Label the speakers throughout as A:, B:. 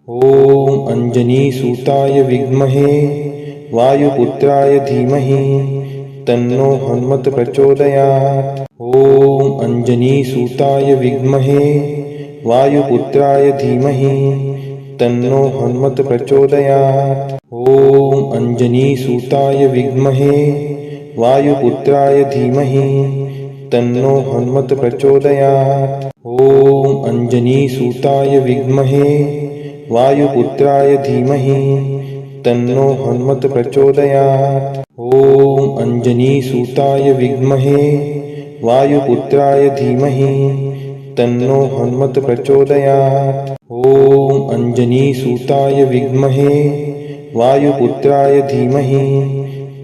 A: ॐ अंजनीसुताय विद्महे वायुपुत्राय धीमहि तन्नो हनुमत् प्रचोदयात्। ॐ अंजनीसुताय विद्महे वायुपुत्राय धीमहि तन्नो हनुमत् प्रचोदयात्। ॐ अंजनीसुताय विद्महे वायुपुत्राय धीमहि तन्नो हनुमत् प्रचोदयात्। ॐ अंजनीसुताय विद्महे वायुपुत्राय धीमहि तन्नो हनुमत् प्रचोदयात्। ॐ अंजनीसुताय विद्महे वायुपुत्राय धीमहि तन्नो हनुमत् प्रचोदयात्। ॐ अंजनीसुताय विद्महे वायुपुत्राय धीमहि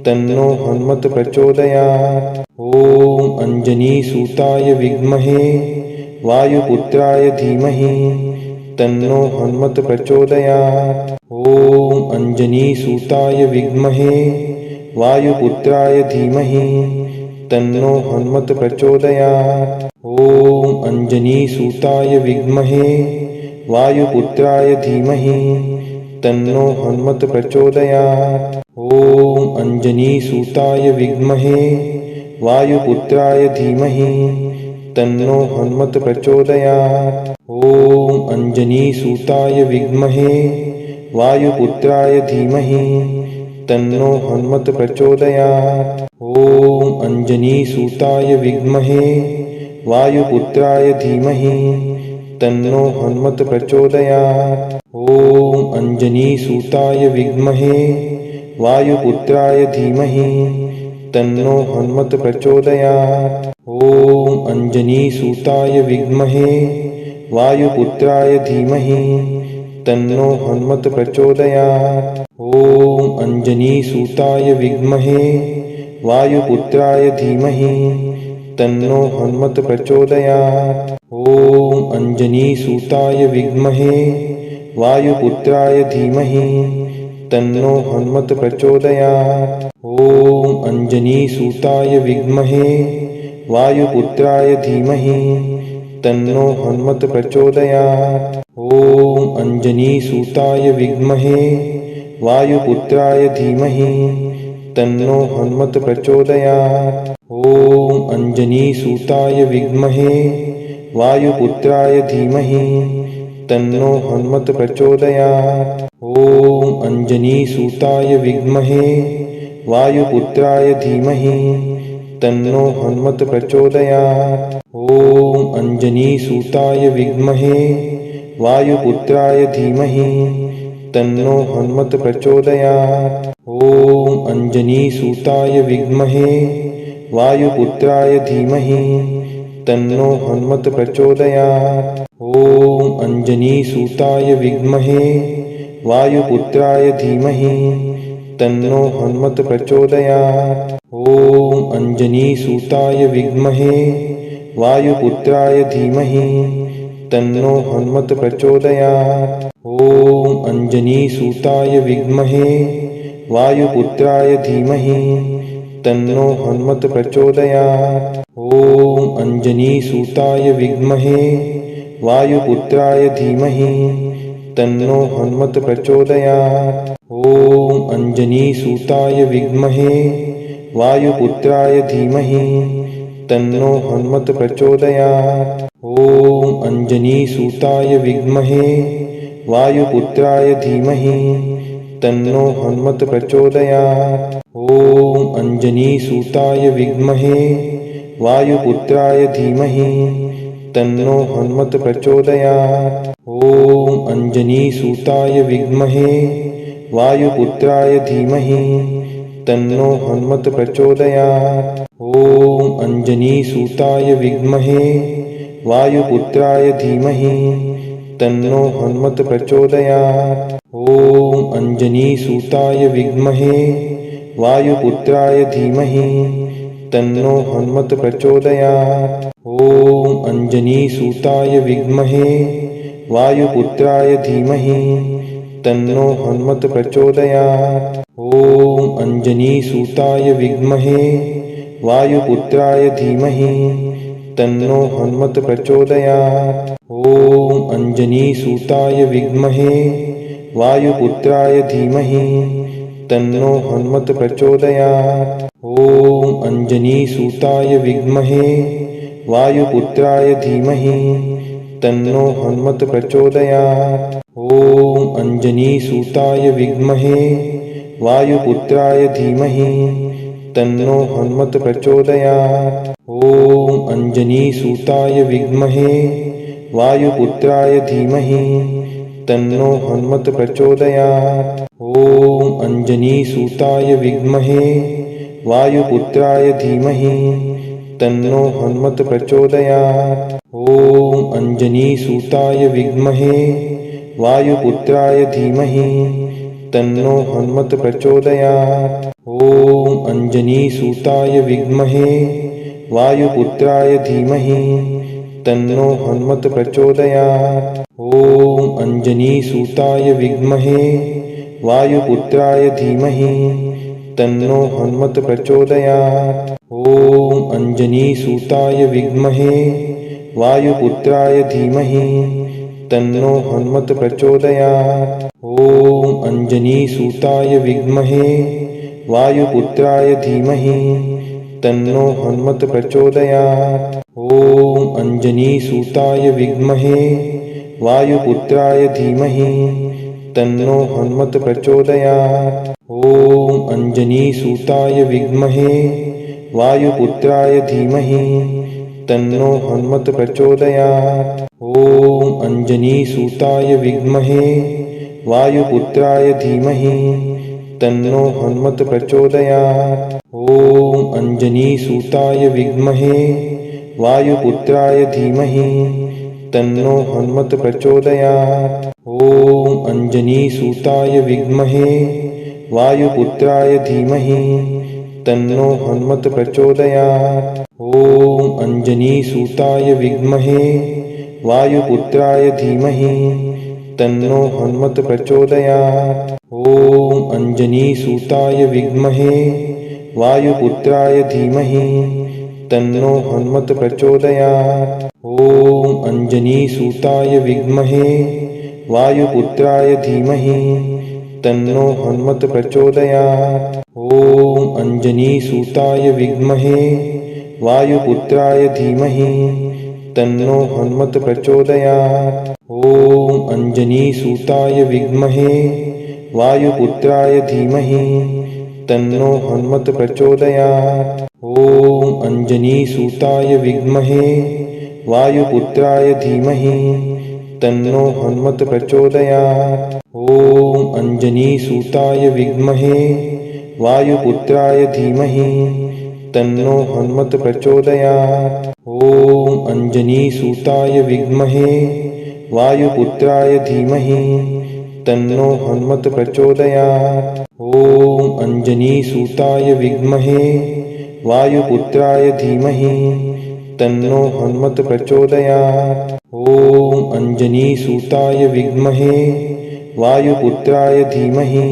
A: तन्नो हनुमत् प्रचोदयात्। ॐ अंजनीसुताय विद्महे वायुपुत्राय धीमहि तन्नो हनुमत् प्रचोदयात्। ॐ अंजनीसुताय विद्महे वायुपुत्राय धीमहि तन्नो हनुमत् प्रचोदयात्। ॐ अंजनीसुताय विद्महे वायुपुत्राय धीमहि तन्नो हनुमत् प्रचोदयात्। ॐ अंजनीसुताय विद्महे वायुपुत्राय धीमहि तन्नो हनुमत् प्रचोदयात्। ॐ अंजनीसुताय विद्महे वायुपुत्राय धीमहि तन्नो हनुमत् प्रचोदयात्। ॐ अंजनीसुताय विद्महे वायुपुत्राय धीमहि तन्नो हनुमत् प्रचोदयात्। ॐ अंजनीसुताय विद्महे वायुपुत्राय धीमहि तन्नो हनुमत् प्रचोदयात्। ॐ अंजनीसुताय विद्महे वायुपुत्राय धीमहि तन्नो हनुमत् प्रचोदयात्। ॐ अंजनीसुताय विद्महे वायुपुत्राय धीमहि तन्नो हनुमत् प्रचोदयात्। ॐ अंजनीसुताय विद्महे वायुपुत्राय धीमहि तन्नो हनुमत् प्रचोदयात्। ॐ अंजनीसुताय विद्महे वायुपुत्राय धीमहि तन्नो हनुमत् प्रचोदयात्। ॐ अंजनीसुताय विद्महे वायुपुत्राय धीमहि तन्नो हनुमत् प्रचोदयात्। ॐ अंजनीसुताय विद्महे वायुपुत्राय धीमहि तन्नो हनुमत् प्रचोदयात्। ॐ अंजनीसुताय विद्महे वायुपुत्राय धीमहि तन्नो हनुमत् प्रचोदयात्। ॐ अंजनीसुताय विद्महे वायुपुत्राय धीमहि तन्नो हनुमत् प्रचोदयात्। ॐ अंजनीसुताय विद्महे वायुपुत्राय धीमहि तन्नो हनुमत् प्रचोदयात्। ॐ अंजनीसुताय विद्महे वायुपुत्राय धीमहि तन्नो हनुमत् प्रचोदयात्। ॐ अंजनीसुताय विद्महे वायुपुत्राय धीमहि तन्नो हनुमत् प्रचोदयात्। ॐ अंजनीसुताय विद्महे वायुपुत्राय धीमहि तन्नो हनुमत् प्रचोदयात्। ॐ अंजनीसुताय विद्महे वायुपुत्राय धीमहि तन्नो हनुमत् प्रचोदयात्। ॐ अंजनीसुताय विद्महे वायुपुत्राय धीमहि तन्नो हनुमत् प्रचोदयात्। ॐ अंजनीसुताय विद्महे वायुपुत्राय धीमहि तन्नो हनुमत् प्रचोदयात्। ॐ अंजनीसुताय विद्महे वायुपुत्राय धीमहि तन्नो हनुमत् प्रचोदयात्। ॐ अंजनीसुताय विद्महे वायुपुत्राय धीमहि तन्नो हनुमत् प्रचोदयात्। ॐ अंजनीसुताय विद्महे वायुपुत्राय धीमहि तन्नो हनुमत् प्रचोदयात्। ॐ अंजनीसुताय विद्महे वायुपुत्राय धीमहि तन्नो हनुमत् प्रचोदयात्। ॐ अंजनीसुताय विद्महे वायुपुत्राय धीमहि तन्नो हनुमत् प्रचोदयात्। ॐ अंजनीसुताय विद्महे वायुपुत्राय धीमहि तन्नो हनुमत् प्रचोदयात्। ॐ अंजनीसुताय विद्महे वायुपुत्राय धीमहि तन्नो हनुमत् प्रचोदयात्। ॐ अंजनीसुताय विद्महे वायुपुत्राय धीमहि तन्नो हनुमत् प्रचोदयात्। ॐ अंजनीसुताय विद्महे वायुपुत्राय धीमहि तन्नो हनुमत् प्रचोदयात्। ॐ अंजनीसुताय विद्महे वायुपुत्राय धीमहि तन्नो हनुमत् प्रचोदयात्। ॐ अंजनीसुताय विद्महे वायुपुत्राय धीमहि तन्नो हनुमत् प्रचोदयात्। ॐ अंजनीसुताय विद्महे वायुपुत्राय धीमहि तन्नो हनुमत् प्रचोदयात्। ॐ अंजनीसुताय विद्महे वायुपुत्राय धीमहि तन्नो हनुमत् प्रचोदयात्। ॐ अंजनीसुताय विद्महे वायुपुत्राय धीमहि तन्नो हनुमत् प्रचोदयात्। ॐ अंजनीसुताय विद्महे वायुपुत्राय धीमहि तन्नो हनुमत् प्रचोदयात्। ॐ अंजनीसुताय विद्महे वायुपुत्राय धीमहि तन्नो हनुमत् प्रचोदयात्। ॐ अंजनीसुताय विद्महे वायुपुत्राय धीमहि तन्नो हनुमत् प्रचोदयात्। ॐ अंजनीसुताय विद्महे वायुपुत्राय धीमहि तन्नो हनुमत् प्रचोदयात्। ॐ अंजनीसुताय विद्महे वायुपुत्राय धीमहि तन्नो हनुमत् प्रचोदयात्। ॐ अंजनीसुताय विद्महे वायुपुत्राय धीमहि तन्नो हनुमत् प्रचोदयात्। ॐ अंजनीसुताय विद्महे वायुपुत्राय धीमहि तन्नो हनुमत् प्रचोदयात्। ॐ अंजनीसुताय विद्महे वायुपुत्राय धीमहि तन्नो हनुमत् प्रचोदयात्। ॐ अंजनीसुताय विद्महे वायुपुत्राय धीमहि तन्नो हनुमत् प्रचोदयात्। ॐ अंजनीसुताय विद्महे वायुपुत्राय धीमहि तन्नो हनुमत् प्रचोदयात्। ॐ अंजनीसुताय विद्महे वायुपुत्राय धीमहि तन्नो हनुमत् प्रचोदयात्। ॐ अंजनीसुताय विद्महे वायुपुत्राय धीमहि तन्नो हनुमत् प्रचोदयात्। ॐ अंजनीसुताय विद्महे वायुपुत्राय धीमहि तन्नो हनुमत् प्रचोदयात्। ॐ अंजनीसुताय विद्महे वायुपुत्राय धीमहि तन्नो हनुमत् प्रचोदयात्। ॐ अंजनीसुताय विद्महे वायुपुत्राय धीमहि तन्नो हनुमत् प्रचोदयात्। ॐ अंजनीसुताय विद्महे वायुपुत्राय धीमहि तन्नो हनुमत् प्रचोदयात्। ॐ अंजनीसुताय विद्महे वायुपुत्राय धीमहि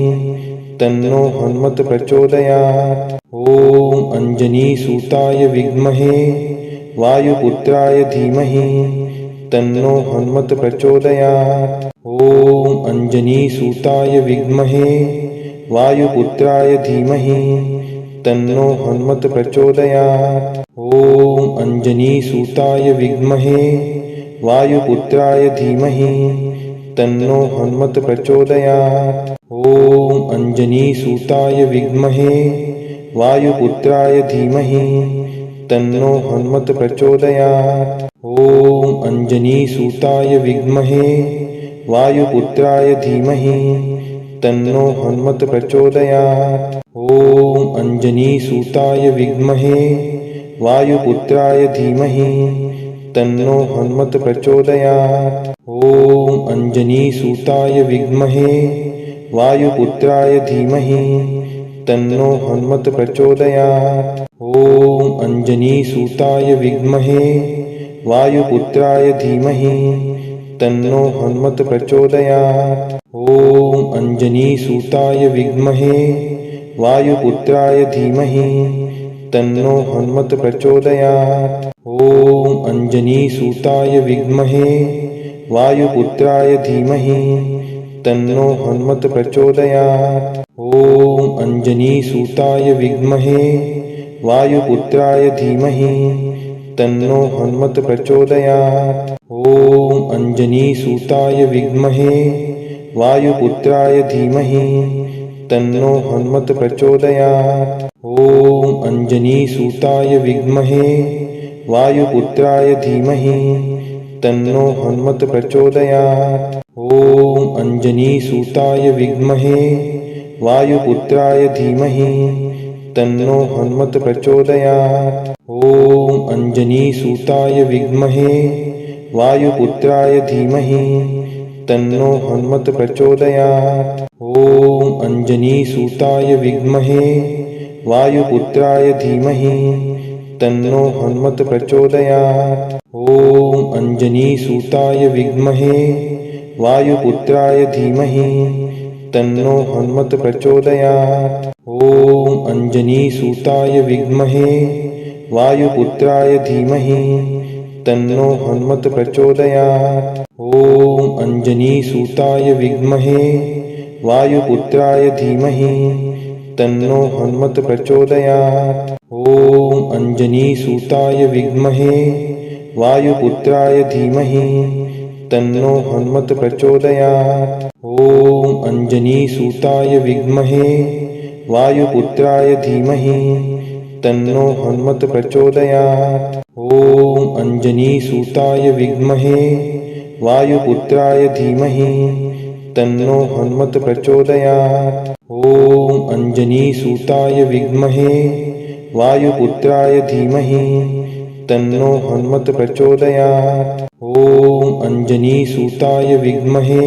A: तन्नो हनुमत् प्रचोदयात्। ॐ अंजनीसुताय विद्महे वायुपुत्राय धीमहि तन्नो हनुमत् प्रचोदयात्। ॐ अंजनीसुताय विद्महे वायुपुत्राय धीमहि तन्नो हनुमत् प्रचोदयात्। ॐ अंजनीसुताय विद्महे वायुपुत्राय धीमहि तन्नो हनुमत् प्रचोदयात्। ॐ अंजनीसुताय विद्महे वायुपुत्राय धीमहि तन्नो हनुमत् प्रचोदयात्। ॐ अंजनीसुताय विद्महे वायुपुत्राय धीमहि तन्नो हनुमत् प्रचोदयात्। ॐ अंजनीसुताय विद्महे वायुपुत्राय धीमहि तन्नो हनुमत् प्रचोदयात्। ॐ अंजनीसुताय विद्महे वायुपुत्राय धीमहि तन्नो हनुमत् प्रचोदयात्। ॐ अंजनीसुताय विद्महे वायुपुत्राय धीमहि तन्नो हनुमत् प्रचोदयात्। ॐ अंजनीसुताय विद्महे वायुपुत्राय धीमहि तन्नो हनुमत् प्रचोदयात्। ॐ अंजनीसुताय विद्महे वायुपुत्राय धीमहि तन्नो हनुमत् प्रचोदयात्। ॐ अञ्जनीसुताय विद्महे वायुपुत्राय धीमहि तन्नो हनुमत् प्रचोदयात्। ॐ अञ्जनीसुताय विद्महे वायुपुत्राय धीमहि तन्नो हनुमत् प्रचोदयात्। ॐ अञ्जनीसुताय विद्महे वायुपुत्राय धीमहि तन्नो हनुमत् प्रचोदयात्। ॐ अञ्जनीसुताय विद्महे वायुपुत्राय धीमहि तन्नो हनुमत् प्रचोदयात्। ॐ अञ्जनीसुताय विद्महे वायुपुत्राय धीमहि तन्नो हनुमत् प्रचोदयात्। ॐ अञ्जनीसुताय विद्महे वायुपुत्राय धीमहि तन्नो हनुमत् प्रचोदयात्। ॐ अञ्जनीसुताय विद्महे वायुपुत्राय धीमहि तन्नो हनुमत् प्रचोदयात्। ॐ अञ्जनीसुताय विद्महे वायुपुत्राय धीमहि तन्नो हनुमत् प्रचोदयात्। ॐ अञ्जनीसुताय विद्महे वायुपुत्राय धीमहि तन्नो हनुमत् प्रचोदयात्। ॐ अञ्जनीसुताय विद्महे वायुपुत्राय धीमहि तन्नो हनुमत् प्रचोदयात्। ॐ अञ्जनीसुताय विद्महे वायुपुत्राय धीमहि तन्नो हनुमत् प्रचोदयात्। ॐ अञ्जनीसुताय विद्महे वायुपुत्राय धीमहि तन्नो हनुमत् प्रचोदयात्। ॐ अञ्जनीसुताय विद्महे वायुपुत्राय धीमहि तन्नो हनुमत् प्रचोदयात्। ॐ अञ्जनीसुताय विद्महे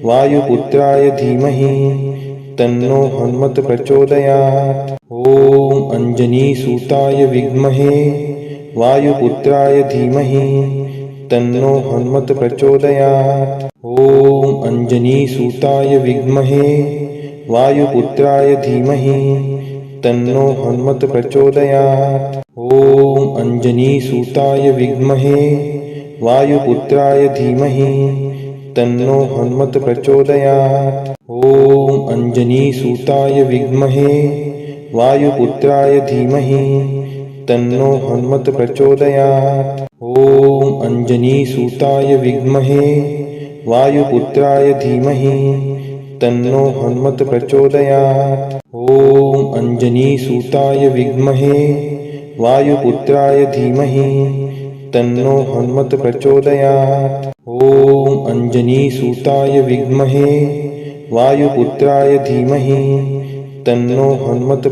A: वायुपुत्राय धीमहि तन्नो हनुमत् प्रचोदयात्। ॐ अञ्जनीसुताय विद्महे वायुपुत्राय धीमहि तन्नो हनुमत् प्रचोदयात्। ॐ अञ्जनीसुताय विद्महे वायुपुत्राय धीमहि तन्नो हनुमत् प्रचोदयात्। ॐ अञ्जनीसुताय विद्महे वायुपुत्राय धीमहि तन्नो हनुमत् प्रचोदयात्। ॐ अञ्जनीसुताय विद्महे वायुपुत्राय धीमहि तन्नो हनुमत् प्रचोदयात्। ॐ अञ्जनीसुताय विद्महे वायुपुत्राय धीमहि तन्नो हनुमत् प्रचोदयात्। ॐ अञ्जनीसुताय विद्महे वायुपुत्राय धीमहि तन्नो हनुमत् प्रचोदयात्। ॐ अञ्जनीसुताय विद्महे वायुपुत्राय धीमहि तन्नो हनुमत्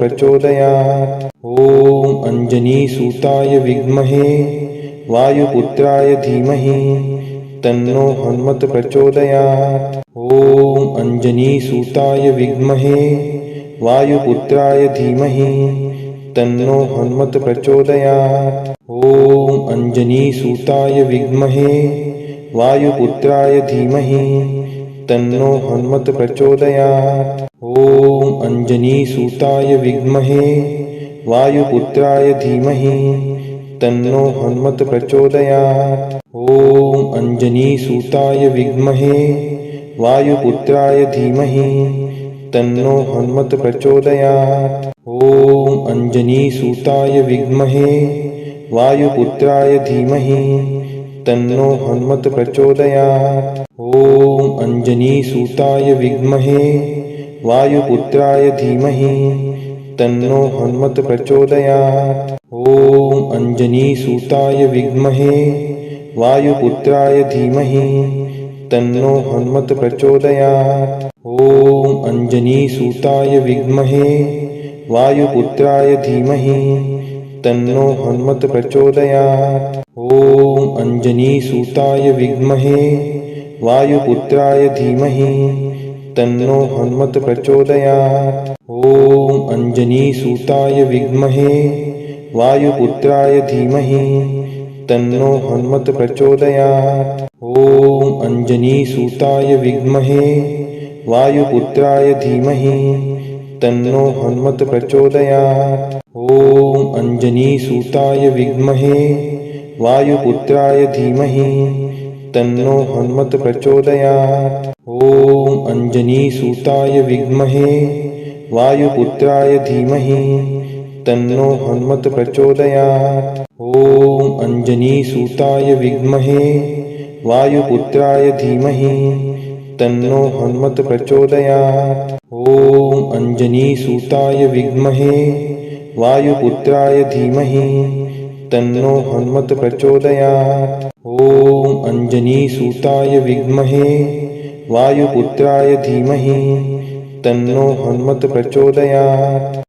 A: प्रचोदयात्। ॐ अञ्जनीसुताय विद्महे वायुपुत्राय धीमहि तन्नो हनुमत् प्रचोदयात्। ॐ अञ्जनीसुताय विद्महे वायुपुत्राय धीमहि तन्नो हनुमत् प्रचोदयात्। ॐ अञ्जनीसुताय विद्महे वायुपुत्राय धीमहि तन्नो हनुमत् प्रचोदयात्। ॐ अञ्जनीसुताय विद्महे वायुपुत्राय धीमहि तन्नो हनुमत् प्रचोदयात्। ॐ अञ्जनीसुताय विद्महे वायुपुत्राय धीमहि तन्नो हनुमत् प्रचोदयात्। ॐ अञ्जनीसुताय विद्महे वायुपुत्राय धीमहि तन्नो हनुमत् प्रचोदयात्। ॐ अञ्जनीसुताय विद्महे वायुपुत्राय धीमहि तन्नो हनुमत् प्रचोदयात्। ॐ अञ्जनीसुताय विद्महे वायुपुत्राय धीमहि तन्नो हनुमत् प्रचोदयात्। ॐ अञ्जनीसुताय विद्महे वायुपुत्राय धीमहि तन्नो हनुमत् प्रचोदयात्। ॐ अञ्जनीसुताय विद्महे वायुपुत्राय धीमहि तन्नो हनुमत् प्रचोदयात्। ॐ अञ्जनीसुताय विद्महे वायुपुत्राय धीमहि तन्नो हनुमत् प्रचोदयात्। ॐ अञ्जनीसुताय विद्महे वायुपुत्राय धीमहि तन्नो हनुमत् प्रचोदयात्। ॐ अञ्जनीसुताय विद्महे वायुपुत्राय धीमहि तन्नो हनुमत् प्रचोदयात्। ॐ अञ्जनीसुताय विद्महे वायुपुत्राय धीमहि तन्नो हनुमत् प्रचोदयात्। ॐ अञ्जनीसुताय विद्महे वायुपुत्राय धीमहि तन्नो हनुमत् प्रचोदयात्। ॐ अञ्जनीसुताय विद्महे वायुपुत्राय धीमहि तन्नो हनुमत् प्रचोदयात्। ॐ अञ्जनीसुताय विद्महे वायुपुत्राय धीमहि तन्नो हनुमत् प्रचोदयात्। ॐ अञ्जनीसुताय विद्महे वायुपुत्राय धीमहि तन्नो हनुमत् प्रचोदयात्।